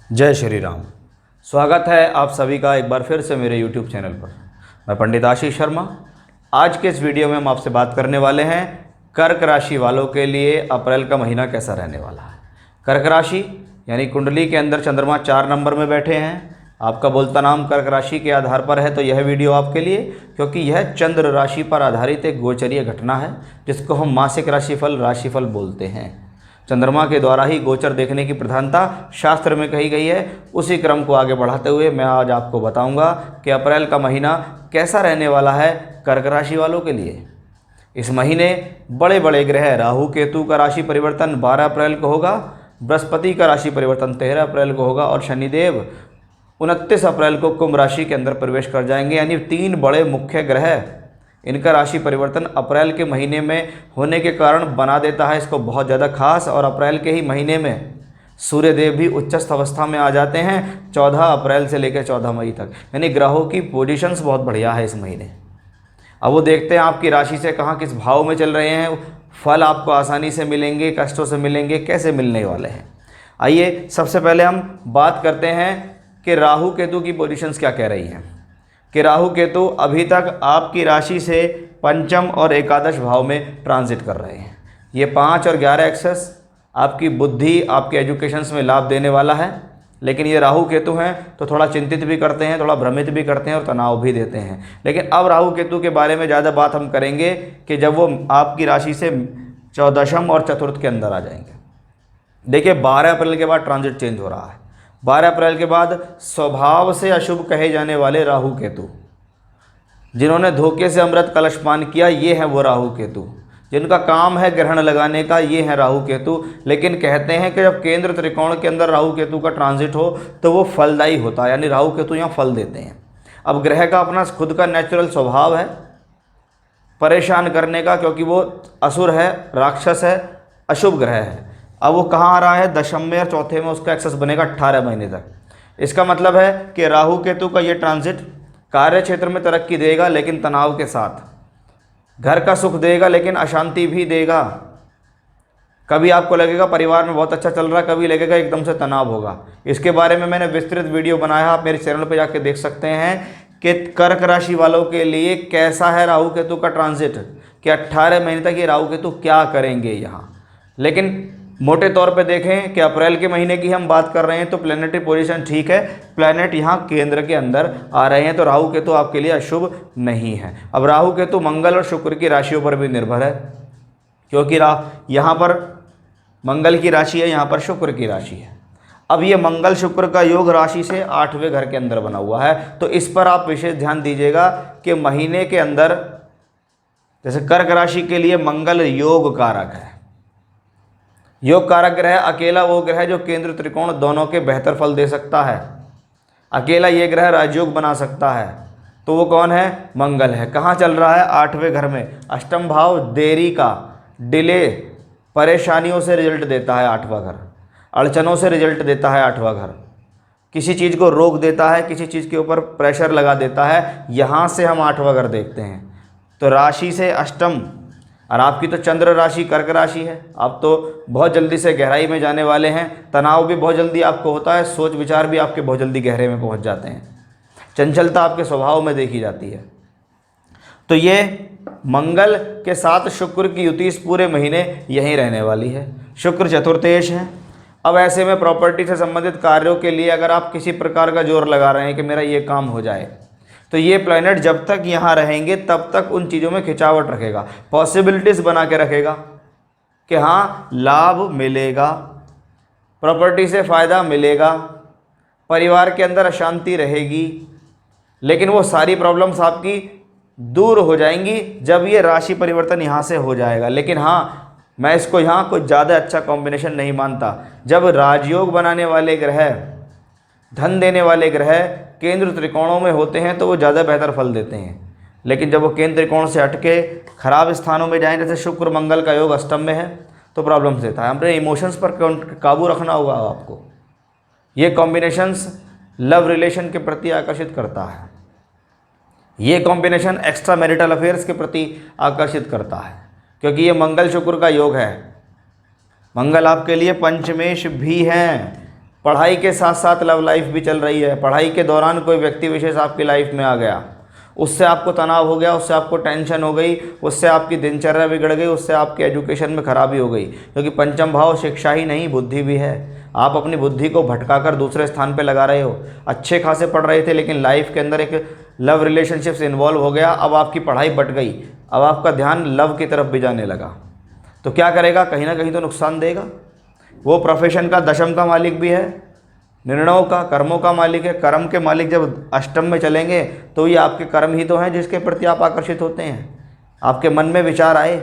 जय श्री राम। स्वागत है आप सभी का एक बार फिर से मेरे यूट्यूब चैनल पर। मैं पंडित आशीष शर्मा। आज के इस वीडियो में हम आपसे बात करने वाले हैं कर्क राशि वालों के लिए अप्रैल का महीना कैसा रहने वाला है। कर्क राशि यानी कुंडली के अंदर चंद्रमा 4 नंबर में बैठे हैं। आपका बोलता नाम कर्क राशि के आधार पर है, तो यह वीडियो आपके लिए, क्योंकि यह चंद्र राशि पर आधारित एक गोचरीय घटना है जिसको हम मासिक राशिफल बोलते हैं। चंद्रमा के द्वारा ही गोचर देखने की प्रधानता शास्त्र में कही गई है। उसी क्रम को आगे बढ़ाते हुए मैं आज आपको बताऊंगा कि अप्रैल का महीना कैसा रहने वाला है कर्क राशि वालों के लिए। इस महीने बड़े बड़े ग्रह राहु केतु का राशि परिवर्तन 12 अप्रैल को होगा, बृहस्पति का राशि परिवर्तन 13 अप्रैल को होगा और शनिदेव 29 अप्रैल को कुंभ राशि के अंदर प्रवेश कर जाएंगे। यानी 3 बड़े मुख्य ग्रह, इनका राशि परिवर्तन अप्रैल के महीने में होने के कारण बना देता है इसको बहुत ज़्यादा खास। और अप्रैल के ही महीने में सूर्यदेव भी उच्चस्थ अवस्था में आ जाते हैं 14 अप्रैल से लेकर 14 मई तक। यानी ग्रहों की पोजीशंस बहुत बढ़िया है इस महीने। अब वो देखते हैं आपकी राशि से कहाँ किस भाव में चल रहे हैं, फल आपको आसानी से मिलेंगे, कष्टों से मिलेंगे, कैसे मिलने वाले हैं। आइए सबसे पहले हम बात करते हैं कि राहु केतु की पोजीशंस क्या कह रही हैं। कि राहु केतु अभी तक आपकी राशि से पंचम और एकादश भाव में ट्रांजिट कर रहे हैं। ये 5 और 11 एक्सेस आपकी बुद्धि, आपके एजुकेशंस में लाभ देने वाला है। लेकिन ये राहु केतु हैं तो थोड़ा चिंतित भी करते हैं, थोड़ा भ्रमित भी करते हैं और तनाव भी देते हैं। लेकिन अब राहु केतु के बारे में ज़्यादा बात हम करेंगे कि जब वो आपकी राशि से 14th और 4th के अंदर आ जाएंगे। देखिए 12 अप्रैल के बाद ट्रांजिट चेंज हो रहा है। 12 अप्रैल के बाद स्वभाव से अशुभ कहे जाने वाले राहु केतु, जिन्होंने धोखे से अमृत कलशपान किया, ये हैं वो राहु केतु। जिनका काम है ग्रहण लगाने का, ये हैं राहु केतु। लेकिन कहते हैं कि जब केंद्र त्रिकोण के अंदर राहु केतु का ट्रांजिट हो तो वो फलदायी होता है, यानी राहु केतु यहाँ फल देते हैं। अब ग्रह का अपना खुद का नेचुरल स्वभाव है परेशान करने का, क्योंकि वो असुर है, राक्षस है, अशुभ ग्रह है। अब वो कहाँ आ रहा है, दशम में और चौथे में उसका एक्सेस बनेगा 18 महीने तक। इसका मतलब है कि राहु केतु का ये ट्रांजिट कार्य क्षेत्र में तरक्की देगा लेकिन तनाव के साथ, घर का सुख देगा लेकिन अशांति भी देगा। कभी आपको लगेगा परिवार में बहुत अच्छा चल रहा है, कभी लगेगा एकदम से तनाव होगा। इसके बारे में मैंने विस्तृत वीडियो बनाया, आप मेरे चैनल पर जाके देख सकते हैं कि कर्क राशि वालों के लिए कैसा है राहु केतु का ट्रांजिट, कि 18 महीने तक ये राहु केतु क्या करेंगे यहाँ। लेकिन मोटे तौर पे देखें कि अप्रैल के महीने की हम बात कर रहे हैं तो प्लैनेटरी पोजीशन ठीक है, प्लैनेट यहाँ केंद्र के अंदर आ रहे हैं, तो राहु केतु आपके लिए अशुभ नहीं है। अब राहु केतु मंगल और शुक्र की राशियों पर भी निर्भर है, क्योंकि यहाँ पर मंगल की राशि है, यहाँ पर शुक्र की राशि है। अब ये मंगल शुक्र का योग राशि से 8वें घर के अंदर बना हुआ है, तो इस पर आप विशेष ध्यान दीजिएगा कि महीने के अंदर जैसे कर्क राशि के लिए मंगल योग कारक है। योग कारक ग्रह अकेला वो ग्रह जो केंद्र त्रिकोण दोनों के बेहतर फल दे सकता है। अकेला ये ग्रह राजयोग बना सकता है, तो वो कौन है, मंगल है। कहाँ चल रहा है, 8वें घर में। अष्टम भाव देरी का, डिले, परेशानियों से रिजल्ट देता है 8वां घर, अड़चनों से रिजल्ट देता है 8वां घर, किसी चीज़ को रोक देता है, किसी चीज़ के ऊपर प्रेशर लगा देता है। यहाँ से हम 8वां घर देखते हैं। तो राशि से अष्टम, और आपकी तो चंद्र राशि कर्क राशि है, आप तो बहुत जल्दी से गहराई में जाने वाले हैं। तनाव भी बहुत जल्दी आपको होता है, सोच विचार भी आपके बहुत जल्दी गहरे में पहुंच जाते हैं, चंचलता आपके स्वभाव में देखी जाती है। तो ये मंगल के साथ शुक्र की युति इस पूरे महीने यहीं रहने वाली है। शुक्र चतुर्थेश है। अब ऐसे में प्रॉपर्टी से संबंधित कार्यों के लिए अगर आप किसी प्रकार का जोर लगा रहे हैं कि मेरा ये काम हो जाए, तो ये प्लैनेट जब तक यहाँ रहेंगे तब तक उन चीज़ों में खिंचावट रखेगा, पॉसिबिलिटीज़ बना के रखेगा कि हाँ लाभ मिलेगा, प्रॉपर्टी से फ़ायदा मिलेगा, परिवार के अंदर अशांति रहेगी। लेकिन वो सारी प्रॉब्लम्स आपकी दूर हो जाएंगी जब ये राशि परिवर्तन यहाँ से हो जाएगा। लेकिन हाँ, मैं इसको यहाँ कोई ज़्यादा अच्छा कॉम्बिनेशन नहीं मानता। जब राजयोग बनाने वाले ग्रह, धन देने वाले ग्रह केंद्र त्रिकोणों में होते हैं तो वो ज़्यादा बेहतर फल देते हैं। लेकिन जब वो केंद्र त्रिकोण से हटके खराब स्थानों में जाएं, जैसे शुक्र मंगल का योग अष्टम में है, तो प्रॉब्लम्स देता है। अपने इमोशंस पर काबू रखना होगा आपको। ये कॉम्बिनेशंस लव रिलेशन के प्रति आकर्षित करता है, ये कॉम्बिनेशन एक्स्ट्रा मैरिटल अफेयर्स के प्रति आकर्षित करता है, क्योंकि ये मंगल शुक्र का योग है। मंगल आपके लिए पंचमेश भी हैं, पढ़ाई के साथ साथ लव लाइफ भी चल रही है, पढ़ाई के दौरान कोई व्यक्ति विशेष आपकी लाइफ में आ गया, उससे आपको तनाव हो गया, उससे आपको टेंशन हो गई, उससे आपकी दिनचर्या बिगड़ गई, उससे आपके एजुकेशन में खराबी हो गई, क्योंकि पंचम भाव शिक्षा ही नहीं बुद्धि भी है। आप अपनी बुद्धि को भटकाकर दूसरे स्थान पे लगा रहे हो। अच्छे खासे पढ़ रहे थे लेकिन लाइफ के अंदर एक लव रिलेशनशिप से इन्वॉल्व हो गया, अब आपकी पढ़ाई बट गई, अब आपका ध्यान लव की तरफ भी जाने लगा, तो क्या करेगा, कहीं ना कहीं तो नुकसान देगा। वो प्रोफेशन का दशम का मालिक भी है, निर्णयों का, कर्मों का मालिक है। कर्म के मालिक जब अष्टम में चलेंगे तो ये आपके कर्म ही तो हैं जिसके प्रति आप आकर्षित होते हैं। आपके मन में विचार आए,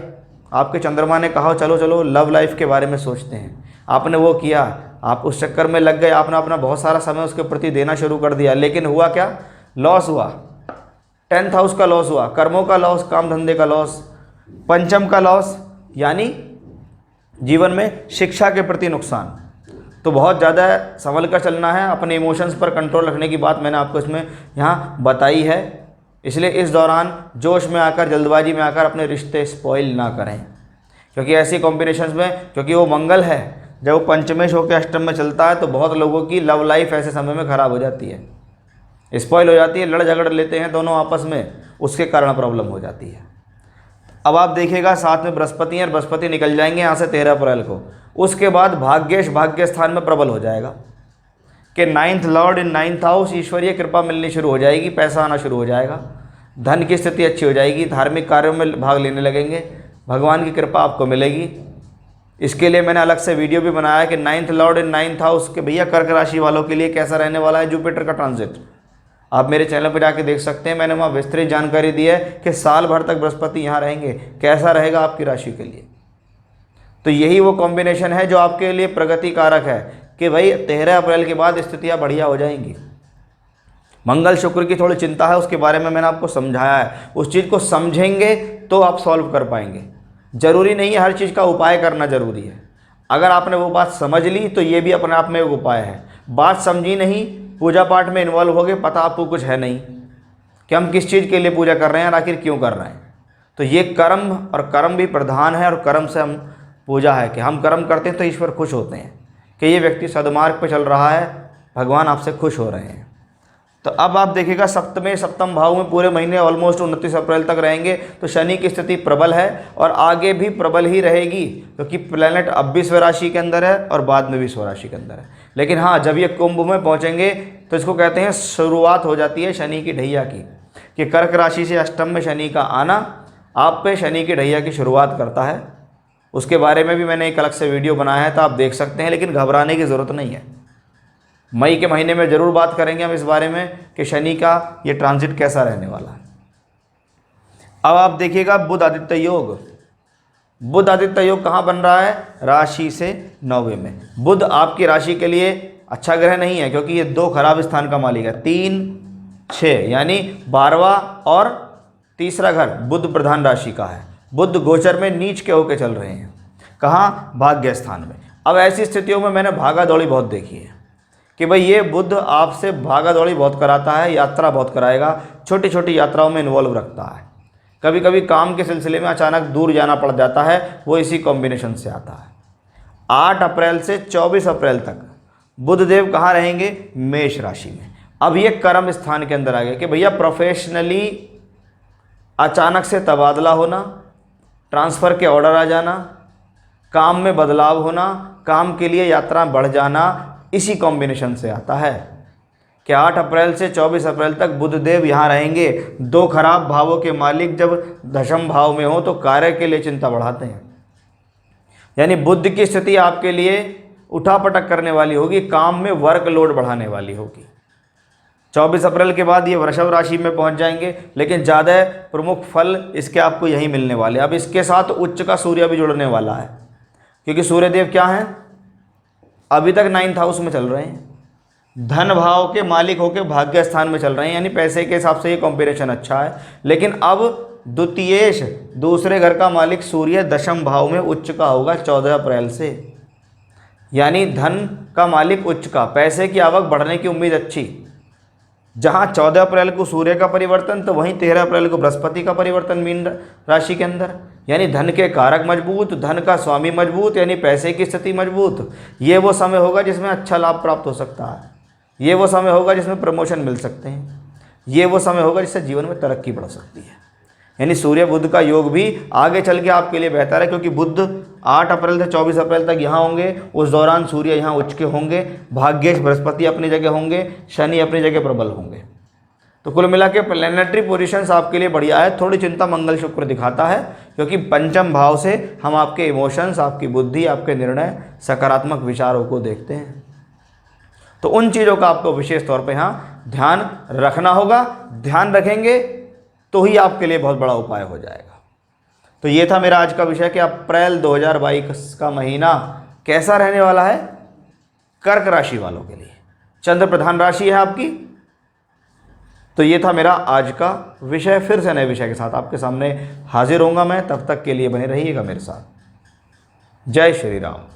आपके चंद्रमा ने कहा चलो चलो लव लाइफ के बारे में सोचते हैं, आपने वो किया, आप उस चक्कर में लग गए, आपने अपना बहुत सारा समय उसके प्रति देना शुरू कर दिया, लेकिन हुआ क्या, लॉस हुआ। 10th हाउस का लॉस हुआ, कर्मों का लॉस, काम धंधे का लॉस, पंचम का लॉस, यानी जीवन में शिक्षा के प्रति नुकसान। तो बहुत ज़्यादा संभल कर चलना है, अपने इमोशंस पर कंट्रोल रखने की बात मैंने आपको इसमें यहाँ बताई है। इसलिए इस दौरान जोश में आकर, जल्दबाजी में आकर अपने रिश्ते स्पॉइल ना करें, क्योंकि ऐसी कॉम्बिनेशंस में, क्योंकि वो मंगल है, जब वो पंचमेश होकर अष्टम में चलता है तो बहुत लोगों की लव लाइफ ऐसे समय में ख़राब हो जाती है, स्पॉइल हो जाती है, लड़ झगड़ लेते हैं दोनों आपस में, उसके कारण प्रॉब्लम हो जाती है। अब आप देखिएगा साथ में बृहस्पति और बृहस्पति निकल जाएंगे यहाँ से 13 अप्रैल को। उसके बाद भाग्येश भाग्य स्थान में प्रबल हो जाएगा कि 9th लॉर्ड इन 9th हाउस, ईश्वरीय कृपा मिलनी शुरू हो जाएगी, पैसा आना शुरू हो जाएगा, धन की स्थिति अच्छी हो जाएगी, धार्मिक कार्यों में भाग लेने लगेंगे, भगवान की कृपा आपको मिलेगी। इसके लिए मैंने अलग से वीडियो भी बनाया है कि 9th लॉर्ड इन 9th हाउस के भैया कर्क राशि वालों के लिए कैसा रहने वाला है जुपिटर का ट्रांजिट। आप मेरे चैनल पर जाके देख सकते हैं, मैंने वहाँ विस्तृत जानकारी दी है कि साल भर तक बृहस्पति यहाँ रहेंगे, कैसा रहेगा आपकी राशि के लिए। तो यही वो कॉम्बिनेशन है जो आपके लिए प्रगति कारक है कि भाई 13 अप्रैल के बाद स्थितियाँ बढ़िया हो जाएंगी। मंगल शुक्र की थोड़ी चिंता है, उसके बारे में मैंने आपको समझाया है, उस चीज़ को समझेंगे तो आप सॉल्व कर पाएंगे। ज़रूरी नहीं है हर चीज़ का उपाय करना ज़रूरी है, अगर आपने वो बात समझ ली तो ये भी अपने आप में एक उपाय है। बात समझी नहीं, पूजा पाठ में इन्वॉल्व हो गए, पता आपको कुछ है नहीं कि हम किस चीज़ के लिए पूजा कर रहे हैं और आखिर क्यों कर रहे हैं। तो ये कर्म, और कर्म भी प्रधान है, और कर्म से हम पूजा है कि हम कर्म करते हैं तो ईश्वर खुश होते हैं कि ये व्यक्ति सद्मार्ग पर चल रहा है, भगवान आपसे खुश हो रहे हैं। तो अब आप देखिएगा सप्तम भाव में पूरे महीने ऑलमोस्ट 29 अप्रैल तक रहेंगे, तो शनि की स्थिति प्रबल है और आगे भी प्रबल ही रहेगी, क्योंकि प्लैनेट अब भी स्वराशि के अंदर है और बाद में भी स्वराशि के अंदर है। लेकिन हाँ, जब ये कुंभ में पहुंचेंगे तो इसको कहते हैं शुरुआत हो जाती है शनि की ढैया की, कि कर्क राशि से अष्टम में शनि का आना आप पे शनि की ढैया की शुरुआत करता है। उसके बारे में भी मैंने एक अलग से वीडियो बनाया है, तो आप देख सकते हैं, लेकिन घबराने की ज़रूरत नहीं है। मई के महीने में ज़रूर बात करेंगे हम इस बारे में कि शनि का ये ट्रांजिट कैसा रहने वाला है। अब आप देखिएगा बुध आदित्य योग, बुध आदित्य योग कहाँ बन रहा है, राशि से 9वें में। बुध आपकी राशि के लिए अच्छा ग्रह नहीं है, क्योंकि ये 2 खराब स्थान का मालिक है, 3, 6, यानी 12वां और तीसरा घर बुध प्रधान राशि का है। बुध गोचर में नीच के होके चल रहे हैं, कहाँ, भाग्य स्थान में। अब ऐसी स्थितियों में मैंने भागा दौड़ी बहुत देखी है कि भाई ये बुध आपसे भागा दौड़ी बहुत कराता है, यात्रा बहुत कराएगा, छोटी छोटी यात्राओं में इन्वॉल्व रखता है, कभी कभी काम के सिलसिले में अचानक दूर जाना पड़ जाता है, वो इसी कॉम्बिनेशन से आता है। 8 अप्रैल से 24 अप्रैल तक बुधदेव कहाँ रहेंगे, मेष राशि में। अब ये कर्म स्थान के अंदर आ गया कि भैया प्रोफेशनली अचानक से तबादला होना, ट्रांसफ़र के ऑर्डर आ जाना, काम में बदलाव होना, काम के लिए यात्रा बढ़ जाना, इसी कॉम्बिनेशन से आता है कि 8 अप्रैल से 24 अप्रैल तक बुधदेव यहाँ रहेंगे। 2 खराब भावों के मालिक जब दशम भाव में हो तो कार्य के लिए चिंता बढ़ाते हैं, यानी बुध की स्थिति आपके लिए उठापटक करने वाली होगी, काम में वर्कलोड बढ़ाने वाली होगी। 24 अप्रैल के बाद ये वृषभ राशि में पहुंच जाएंगे, लेकिन ज़्यादा प्रमुख फल इसके आपको यही मिलने वाले। अब इसके साथ उच्च का सूर्य भी जुड़ने वाला है, क्योंकि सूर्यदेव क्या हैं, अभी तक 9th हाउस में चल रहे हैं, धन भाव के मालिक होकर भाग्य स्थान में चल रहे हैं, यानी पैसे के हिसाब से ये कॉम्बिनेशन अच्छा है। लेकिन अब द्वितीयेश, दूसरे घर का मालिक सूर्य दशम भाव में उच्च का होगा 14 अप्रैल से, यानी धन का मालिक उच्च का, पैसे की आवक बढ़ने की उम्मीद अच्छी, जहाँ 14 अप्रैल को सूर्य का परिवर्तन, तो वहीं 13 अप्रैल को बृहस्पति का परिवर्तन मीन राशि के अंदर। यानी धन के कारक मजबूत, धन का स्वामी मजबूत, यानी पैसे की स्थिति मजबूत। ये वो समय होगा जिसमें अच्छा लाभ प्राप्त हो सकता है। ये वो समय होगा जिसमें प्रमोशन मिल सकते हैं। ये वो समय होगा जिससे जीवन में तरक्की बढ़ सकती है। यानी सूर्य बुध का योग भी आगे चल के आपके लिए बेहतर है, क्योंकि बुध 8 अप्रैल से 24 अप्रैल तक यहाँ होंगे। उस दौरान सूर्य यहाँ उच्च के होंगे, भाग्येश बृहस्पति अपनी जगह होंगे, शनि अपनी जगह प्रबल होंगे। तो कुल मिला के प्लैनेटरी पोजिशंस आपके लिए बढ़िया है। थोड़ी चिंता मंगल शुक्र दिखाता है, क्योंकि पंचम भाव से हम आपके इमोशंस, आपकी बुद्धि, आपके निर्णय, सकारात्मक विचारों को देखते हैं। तो उन चीज़ों का आपको विशेष तौर पे यहाँ ध्यान रखना होगा। ध्यान रखेंगे तो ही आपके लिए बहुत बड़ा उपाय हो जाएगा। तो ये था मेरा आज का विषय कि अप्रैल 2022 का महीना कैसा रहने वाला है कर्क राशि वालों के लिए। चंद्र प्रधान राशि है आपकी। तो ये था मेरा आज का विषय। फिर से नए विषय के साथ आपके सामने हाजिर होऊंगा मैं। तब तक के लिए बने रहिएगा मेरे साथ। जय श्री राम।